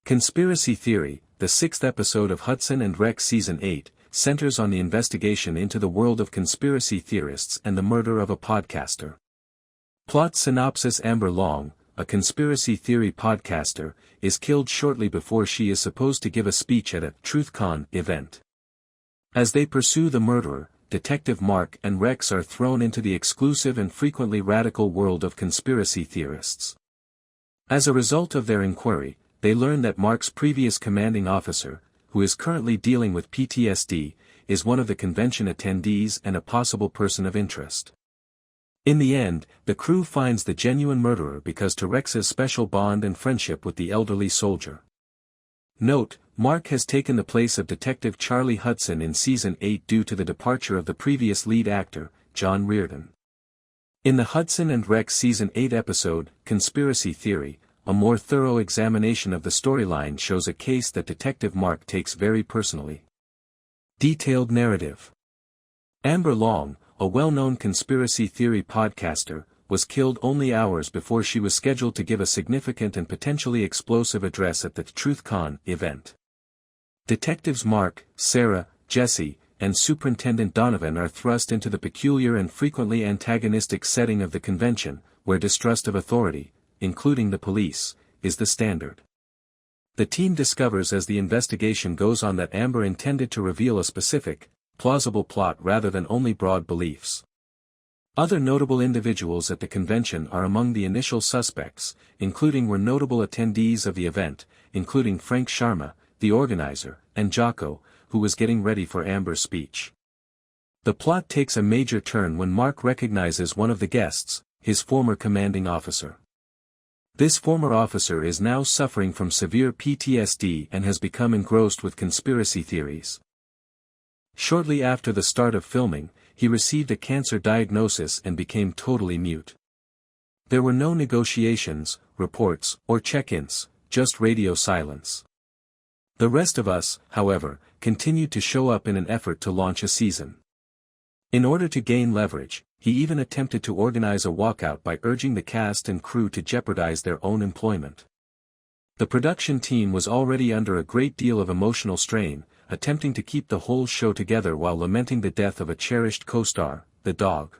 Conspiracy Theory, the sixth episode of Hudson and Rex Season 8, centers on the investigation into the world of conspiracy theorists and the murder of a podcaster. Plot synopsis: Amber Long, a conspiracy theory podcaster, is killed shortly before she is supposed to give a speech at a TruthCon event. As they pursue the murderer, Detective Mark and Rex are thrown into the exclusive and frequently radical world of conspiracy theorists. As a result of their inquiry, they learn that Mark's previous commanding officer, who is currently dealing with PTSD, is one of the convention attendees and a possible person of interest. In the end, the crew finds the genuine murderer because to Rex's special bond and friendship with the elderly soldier. Note: Mark has taken the place of Detective Charlie Hudson in Season 8 due to the departure of the previous lead actor, John Reardon. In the Hudson and Rex Season 8 episode, Conspiracy Theory, a more thorough examination of the storyline shows a case that Detective Mark takes very personally. Detailed narrative. Amber Long, a well-known conspiracy theory podcaster, was killed only hours before she was scheduled to give a significant and potentially explosive address at the TruthCon event. Detectives Mark, Sarah, Jesse, and Superintendent Donovan are thrust into the peculiar and frequently antagonistic setting of the convention, where distrust of authority, including the police, is the standard. The team discovers as the investigation goes on that Amber intended to reveal a specific, plausible plot rather than only broad beliefs. Other notable individuals at the convention are among the initial suspects, including were notable attendees of the event, including Frank Sharma, the organizer, and Jocko, who was getting ready for Amber's speech. The plot takes a major turn when Mark recognizes one of the guests, his former commanding officer. This former officer is now suffering from severe PTSD and has become engrossed with conspiracy theories. Shortly after the start of filming, he received a cancer diagnosis and became totally mute. There were no negotiations, reports, or check-ins, just radio silence. The rest of us, however, continued to show up in an effort to launch a season. In order to gain leverage, he even attempted to organize a walkout by urging the cast and crew to jeopardize their own employment. The production team was already under a great deal of emotional strain, attempting to keep the whole show together while lamenting the death of a cherished co-star, the dog.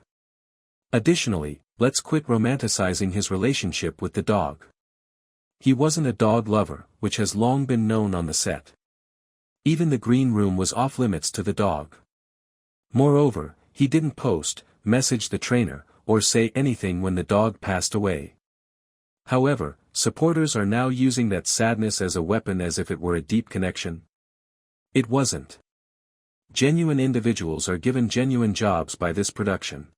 Additionally, let's quit romanticizing his relationship with the dog. He wasn't a dog lover, which has long been known on the set. Even the green room was off-limits to the dog. Moreover, he didn't post, message the trainer, or say anything when the dog passed away. However, supporters are now using that sadness as a weapon as if it were a deep connection. It wasn't. Genuine individuals are given genuine jobs by this production.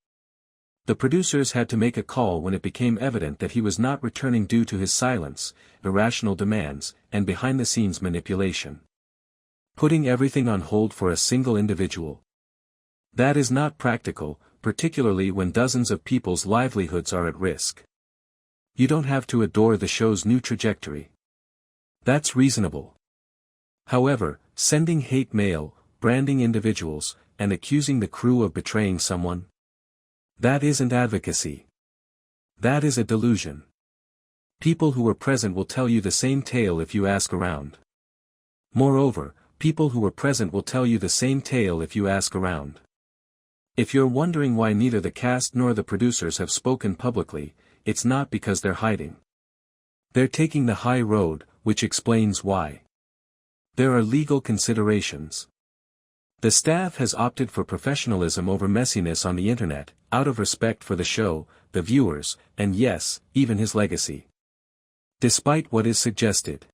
The producers had to make a call when it became evident that he was not returning due to his silence, irrational demands, and behind-the-scenes manipulation. Putting everything on hold for a single individual. That is not practical, particularly when dozens of people's livelihoods are at risk. You don't have to adore the show's new trajectory. That's reasonable. However, sending hate mail, branding individuals, and accusing the crew of betraying someone? That isn't advocacy. That is a delusion. People who were present will tell you the same tale if you ask around. Moreover, people who were present will tell you the same tale if you ask around. If you're wondering why neither the cast nor the producers have spoken publicly, it's not because they're hiding. They're taking the high road, which explains why. There are legal considerations. The staff has opted for professionalism over messiness on the internet, out of respect for the show, the viewers, and yes, even his legacy. Despite what is suggested.